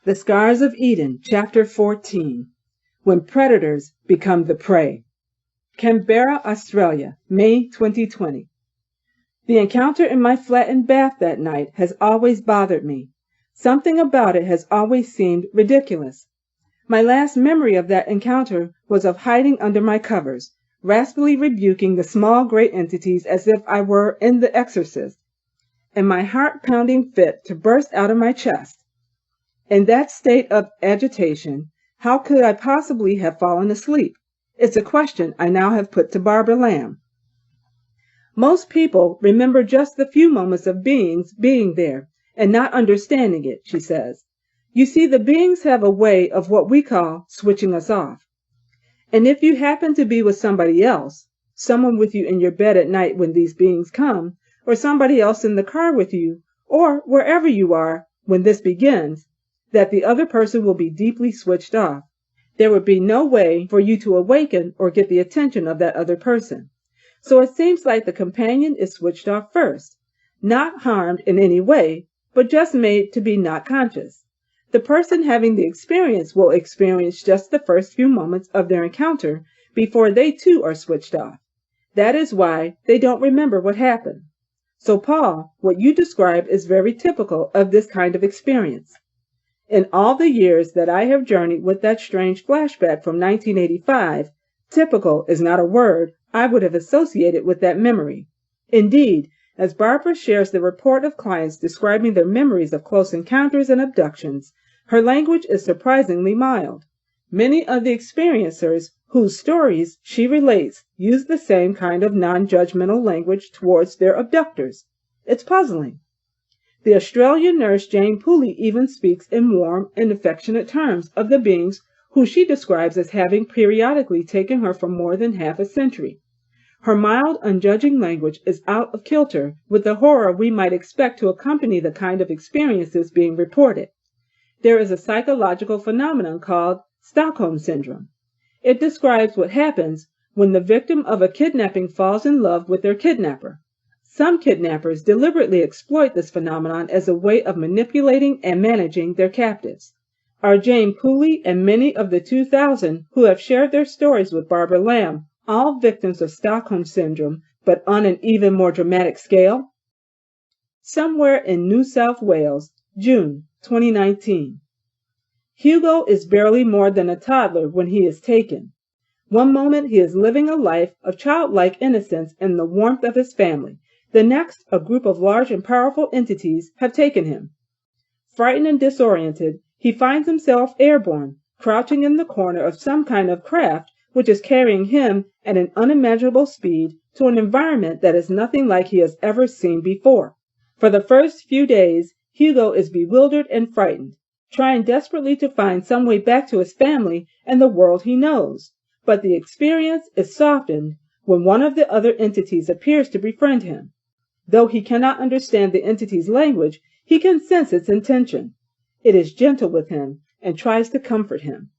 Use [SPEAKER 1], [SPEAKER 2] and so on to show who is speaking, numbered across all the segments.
[SPEAKER 1] The Scars of Eden, Chapter 14. When Predators Become the Prey. Canberra, Australia, May 2020. The encounter in my flattened bath that night has always bothered me. Something about it has always seemed ridiculous. My last memory of that encounter was of hiding under my covers, raspily rebuking the small gray entities as if I were in The Exorcist, and my heart-pounding fit to burst out of my chest. In that state of agitation, how could I possibly have fallen asleep? It's a question I now have put to Barbara Lamb. Most people remember just the few moments of beings being there and not understanding it, she says. You see, the beings have a way of what we call switching us off. And if you happen to be with somebody else, someone with you in your bed at night when these beings come, or somebody else in the car with you, or wherever you are when this begins, that the other person will be deeply switched off. There would be no way for you to awaken or get the attention of that other person. So it seems like the companion is switched off first, not harmed in any way, but just made to be not conscious. The person having the experience will experience just the first few moments of their encounter before they too are switched off. That is why they don't remember what happened. So Paul, what you describe is very typical of this kind of experience. In all the years that I have journeyed with that strange flashback from 1985, typical is not a word I would have associated with that memory. Indeed, as Barbara shares the report of clients describing their memories of close encounters and abductions, her language is surprisingly mild. Many of the experiencers whose stories she relates use the same kind of non-judgmental language towards their abductors. It's puzzling. The Australian nurse Jane Pooley even speaks in warm and affectionate terms of the beings who she describes as having periodically taken her for more than half a century. Her mild, unjudging language is out of kilter with the horror we might expect to accompany the kind of experiences being reported. There is a psychological phenomenon called Stockholm Syndrome. It describes what happens when the victim of a kidnapping falls in love with their kidnapper. Some kidnappers deliberately exploit this phenomenon as a way of manipulating and managing their captives. Are Jane Pooley and many of the 2,000 who have shared their stories with Barbara Lamb all victims of Stockholm Syndrome, but on an even more dramatic scale? Somewhere in New South Wales, June 2019. Hugo is barely more than a toddler when he is taken. One moment he is living a life of childlike innocence in the warmth of his family. The next, a group of large and powerful entities have taken him. Frightened and disoriented, he finds himself airborne, crouching in the corner of some kind of craft which is carrying him at an unimaginable speed to an environment that is nothing like he has ever seen before. For the first few days, Hugo is bewildered and frightened, trying desperately to find some way back to his family and the world he knows. But the experience is softened when one of the other entities appears to befriend him. Though he cannot understand the entity's language, he can sense its intention. It is gentle with him and tries to comfort him.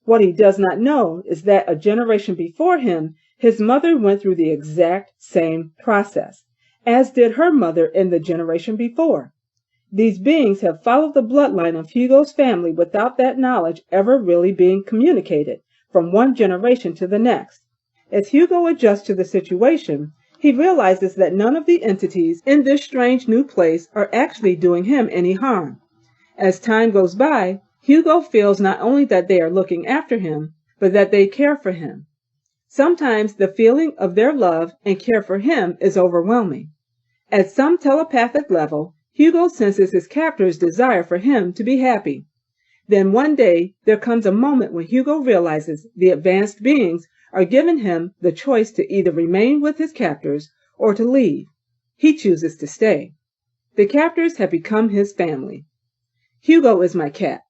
[SPEAKER 1] What he does not know is that a generation before him, his mother went through the exact same process, as did her mother in the generation before. These beings have followed the bloodline of Hugo's family without that knowledge ever really being communicated from one generation to the next. As Hugo adjusts to the situation, he realizes that none of the entities in this strange new place are actually doing him any harm. As time goes by, Hugo feels not only that they are looking after him, but that they care for him. Sometimes the feeling of their love and care for him is overwhelming. At some telepathic level, Hugo senses his captor's desire for him to be happy. Then one day, there comes a moment when Hugo realizes the advanced beings are giving him the choice to either remain with his captors or to leave. He chooses to stay. The captors have become his family. Hugo is my cat.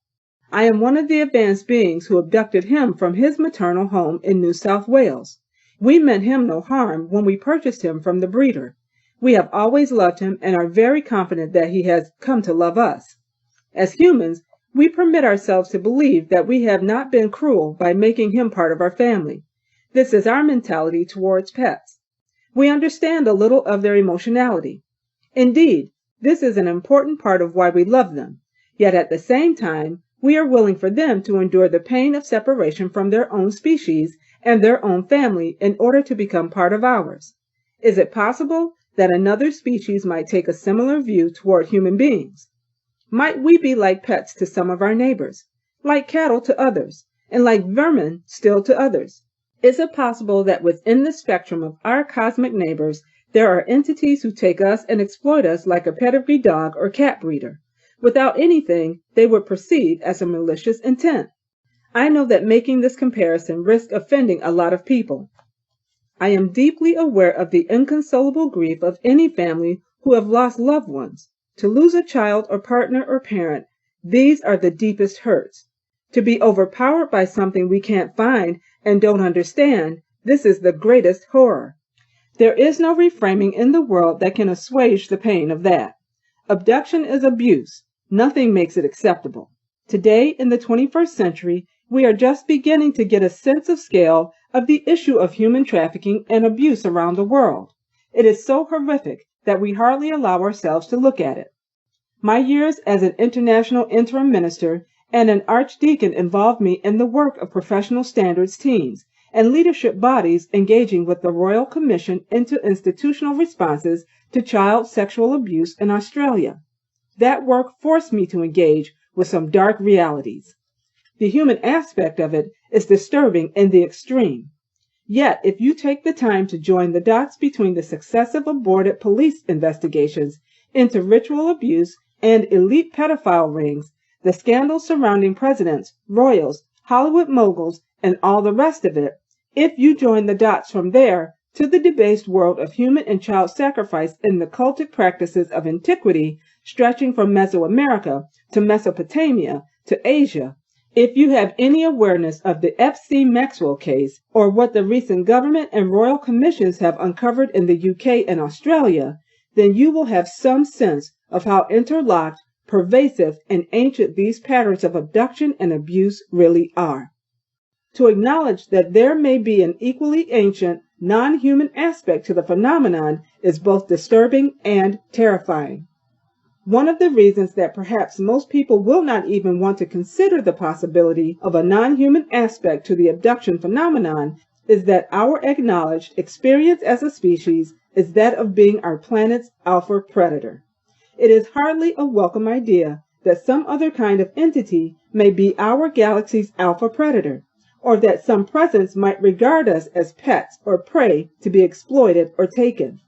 [SPEAKER 1] I am one of the advanced beings who abducted him from his maternal home in New South Wales. We meant him no harm when we purchased him from the breeder. We have always loved him and are very confident that he has come to love us. As humans, we permit ourselves to believe that we have not been cruel by making him part of our family. This is our mentality towards pets. We understand a little of their emotionality. Indeed, this is an important part of why we love them. Yet at the same time, we are willing for them to endure the pain of separation from their own species and their own family in order to become part of ours. Is it possible that another species might take a similar view toward human beings? Might we be like pets to some of our neighbors, like cattle to others, and like vermin still to others? Is it possible that within the spectrum of our cosmic neighbors, there are entities who take us and exploit us like a pedigree dog or cat breeder, without anything they would perceive as a malicious intent? I know that making this comparison risks offending a lot of people. I am deeply aware of the inconsolable grief of any family who have lost loved ones. To lose a child or partner or parent, these are the deepest hurts. To be overpowered by something we can't find and don't understand, this is the greatest horror. There is no reframing in the world that can assuage the pain of that. Abduction is abuse. Nothing makes it acceptable. Today, in the 21st century, we are just beginning to get a sense of scale of the issue of human trafficking and abuse around the world. It is so horrific that we hardly allow ourselves to look at it. My years as an international interim minister and an archdeacon involved me in the work of professional standards teams and leadership bodies engaging with the Royal Commission into institutional responses to child sexual abuse in Australia. That work forced me to engage with some dark realities. The human aspect of it is disturbing in the extreme. Yet, if you take the time to join the dots between the successive aborted police investigations into ritual abuse and elite pedophile rings, the scandals surrounding presidents, royals, Hollywood moguls, and all the rest of it, if you join the dots from there to the debased world of human and child sacrifice in the cultic practices of antiquity stretching from Mesoamerica to Mesopotamia to Asia, if you have any awareness of the F.C. Maxwell case or what the recent government and royal commissions have uncovered in the UK and Australia, then you will have some sense of how interlocked, pervasive, and ancient these patterns of abduction and abuse really are. To acknowledge that there may be an equally ancient, non-human aspect to the phenomenon is both disturbing and terrifying. One of the reasons that perhaps most people will not even want to consider the possibility of a non-human aspect to the abduction phenomenon is that our acknowledged experience as a species is that of being our planet's alpha predator. It is hardly a welcome idea that some other kind of entity may be our galaxy's alpha predator, or that some presence might regard us as pets or prey to be exploited or taken.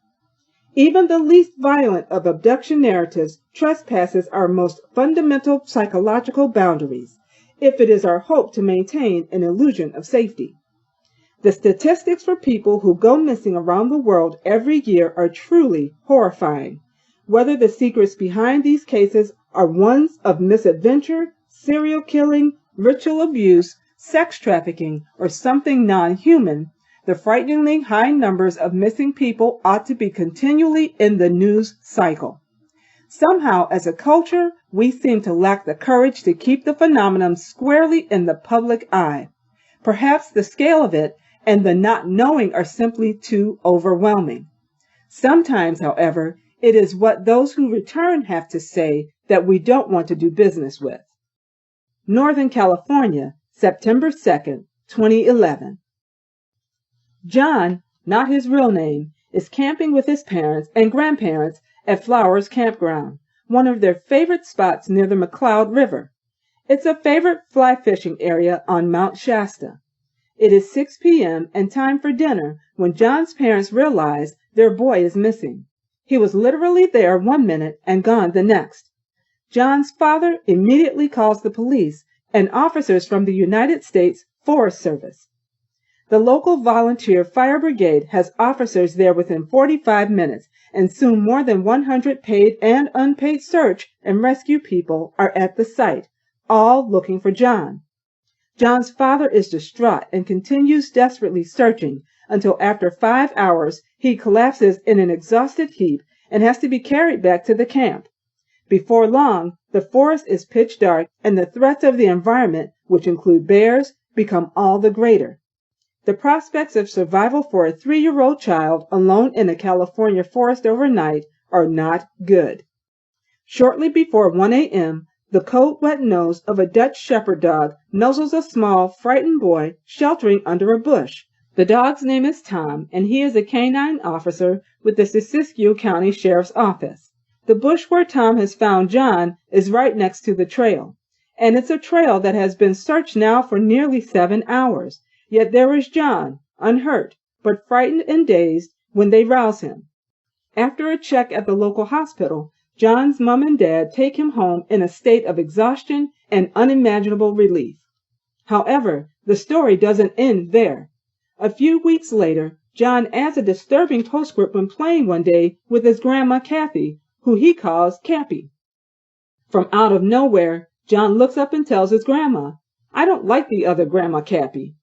[SPEAKER 1] Even the least violent of abduction narratives trespasses our most fundamental psychological boundaries, if it is our hope to maintain an illusion of safety. The statistics for people who go missing around the world every year are truly horrifying. Whether the secrets behind these cases are ones of misadventure, serial killing, ritual abuse, sex trafficking, or something non-human, the frighteningly high numbers of missing people ought to be continually in the news cycle. Somehow, as a culture, we seem to lack the courage to keep the phenomenon squarely in the public eye. Perhaps the scale of it and the not knowing are simply too overwhelming. Sometimes, however, it is what those who return have to say that we don't want to do business with. Northern California, September 2nd, 2011. John, not his real name, is camping with his parents and grandparents at Flowers Campground, one of their favorite spots near the McCloud River. It's a favorite fly fishing area on Mount Shasta. It is 6 p.m. and time for dinner when John's parents realize their boy is missing. He was literally there 1 minute and gone the next. John's father immediately calls the police and officers from the United States Forest Service. The local volunteer fire brigade has officers there within 45 minutes, and soon more than 100 paid and unpaid search and rescue people are at the site, all looking for John. John's father is distraught and continues desperately searching until after 5 hours he collapses in an exhausted heap and has to be carried back to the camp. Before long, the forest is pitch dark and the threats of the environment, which include bears, become all the greater. The prospects of survival for a 3-year-old child alone in a California forest overnight are not good. Shortly before 1 a.m., The cold, wet nose of a Dutch shepherd dog nuzzles a small, frightened boy sheltering under a bush. The dog's name is Tom, and he is a canine officer with the Siskiyou County Sheriff's Office. The bush where Tom has found John is right next to the trail, and it's a trail that has been searched now for nearly 7 hours. Yet there is John, unhurt, but frightened and dazed when they rouse him. After a check at the local hospital, John's mom and dad take him home in a state of exhaustion and unimaginable relief. However, the story doesn't end there. A few weeks later, John adds a disturbing postscript when playing one day with his grandma Kathy, who he calls Cappy. From out of nowhere, John looks up and tells his grandma, "I don't like the other Grandma Cappy."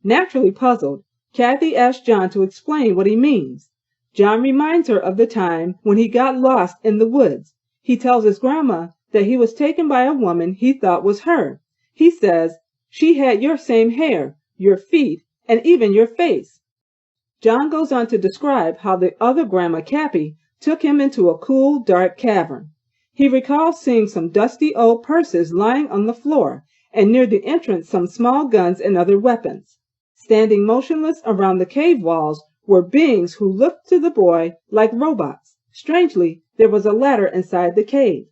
[SPEAKER 1] Naturally puzzled, Kathy asks John to explain what he means. John reminds her of the time when he got lost in the woods. He tells his grandma that he was taken by a woman he thought was her. He says, "She had your same hair, your feet, and even your face." John goes on to describe how the other Grandma Cappy took him into a cool, dark cavern. He recalls seeing some dusty old purses lying on the floor, and near the entrance some small guns and other weapons. Standing motionless around the cave walls were beings who looked to the boy like robots. Strangely, there was a ladder inside the cave.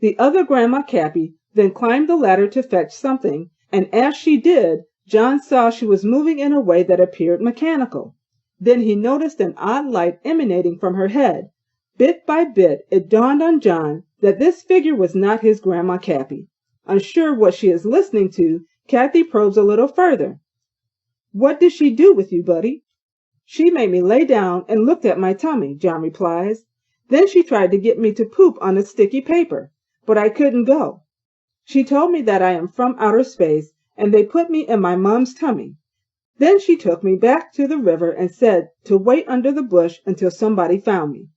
[SPEAKER 1] The other Grandma Cappy then climbed the ladder to fetch something, and as she did, John saw she was moving in a way that appeared mechanical. Then he noticed an odd light emanating from her head. Bit by bit, it dawned on John that this figure was not his Grandma Cappy. Unsure what she is listening to, Kathy probes a little further. "What did she do with you, buddy?" "She made me lay down and looked at my tummy," John replies. "Then she tried to get me to poop on a sticky paper, but I couldn't go. She told me that I am from outer space, and they put me in my mom's tummy. Then she took me back to the river and said to wait under the bush until somebody found me."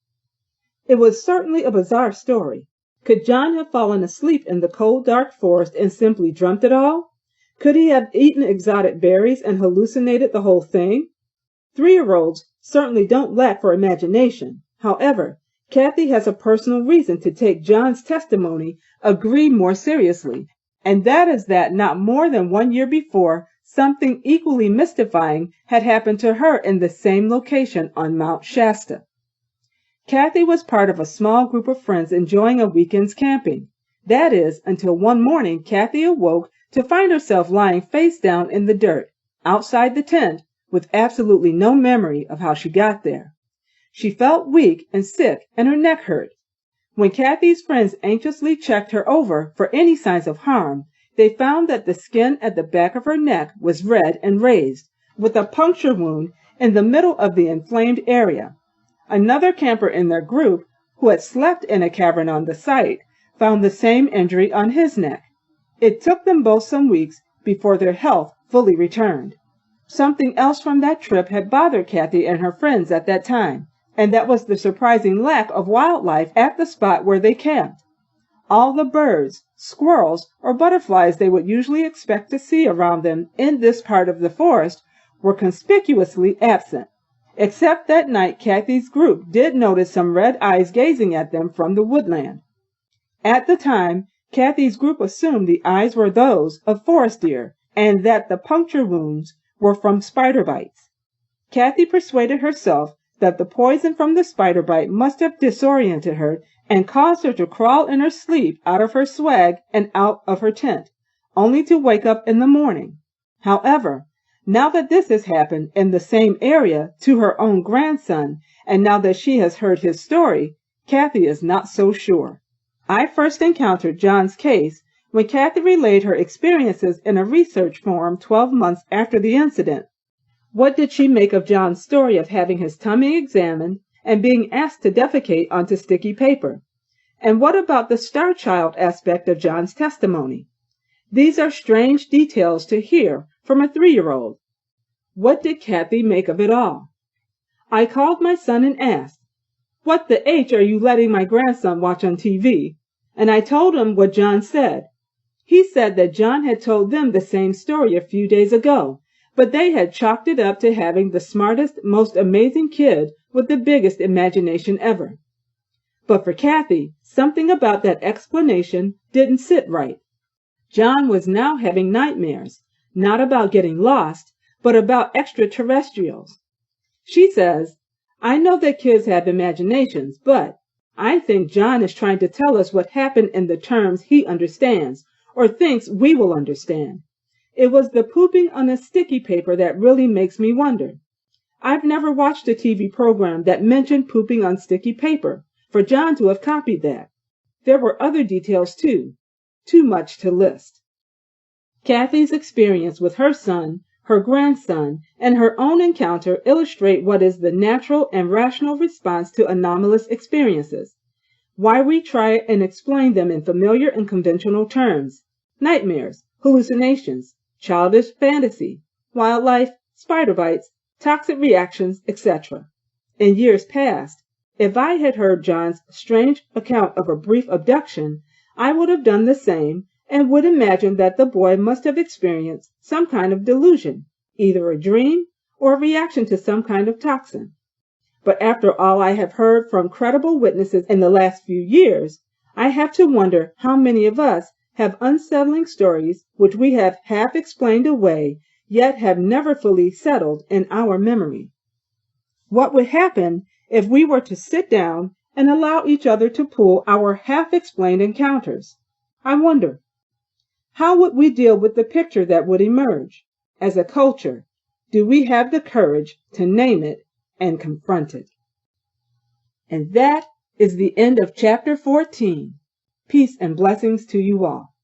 [SPEAKER 1] It was certainly a bizarre story. Could John have fallen asleep in the cold, dark forest and simply dreamt it all? Could he have eaten exotic berries and hallucinated the whole thing? 3-year-olds certainly don't lack for imagination. However, Kathy has a personal reason to take John's testimony more seriously, and that is that not more than 1 year before, something equally mystifying had happened to her in the same location on Mount Shasta. Kathy was part of a small group of friends enjoying a weekend's camping. That is, until one morning Kathy awoke to find herself lying face down in the dirt, outside the tent, with absolutely no memory of how she got there. She felt weak and sick, and her neck hurt. When Kathy's friends anxiously checked her over for any signs of harm, they found that the skin at the back of her neck was red and raised, with a puncture wound in the middle of the inflamed area. Another camper in their group, who had slept in a cavern on the site, found the same injury on his neck. It took them both some weeks before their health fully returned. Something else from that trip had bothered Kathy and her friends at that time, and that was the surprising lack of wildlife at the spot where they camped. All the birds, squirrels, or butterflies they would usually expect to see around them in this part of the forest were conspicuously absent. Except that night Kathy's group did notice some red eyes gazing at them from the woodland. At the time, Kathy's group assumed the eyes were those of forest deer, and that the puncture wounds were from spider bites. Kathy persuaded herself that the poison from the spider bite must have disoriented her and caused her to crawl in her sleep out of her swag and out of her tent, only to wake up in the morning. However, now that this has happened in the same area to her own grandson, and now that she has heard his story, Kathy is not so sure. I first encountered John's case when Kathy relayed her experiences in a research forum 12 months after the incident. What did she make of John's story of having his tummy examined and being asked to defecate onto sticky paper? And what about the star child aspect of John's testimony? These are strange details to hear from a 3-year-old. What did Kathy make of it all? I called my son and asked, "What the H are you letting my grandson watch on TV?" And I told him what John said. He said that John had told them the same story a few days ago, but they had chalked it up to having the smartest, most amazing kid with the biggest imagination ever. But for Kathy, something about that explanation didn't sit right. John was now having nightmares, not about getting lost, but about extraterrestrials. She says, I know that kids have imaginations, but I think John is trying to tell us what happened in the terms he understands, or thinks we will understand. It was the pooping on the sticky paper that really makes me wonder. I've never watched a TV program that mentioned pooping on sticky paper, for John to have copied that. There were other details too much to list. Kathy's experience with her son, her grandson, and her own encounter illustrate what is the natural and rational response to anomalous experiences. Why we try and explain them in familiar and conventional terms: nightmares, hallucinations, childish fantasy, wildlife, spider bites, toxic reactions, etc. In years past, if I had heard John's strange account of a brief abduction, I would have done the same and would imagine that the boy must have experienced some kind of delusion, either a dream or a reaction to some kind of toxin. But after all I have heard from credible witnesses in the last few years, I have to wonder how many of us have unsettling stories which we have half explained away, yet have never fully settled in our memory. What would happen if we were to sit down and allow each other to pool our half-explained encounters? I wonder, how would we deal with the picture that would emerge? As a culture, do we have the courage to name it and confront it? And that is the end of Chapter 14. Peace and blessings to you all.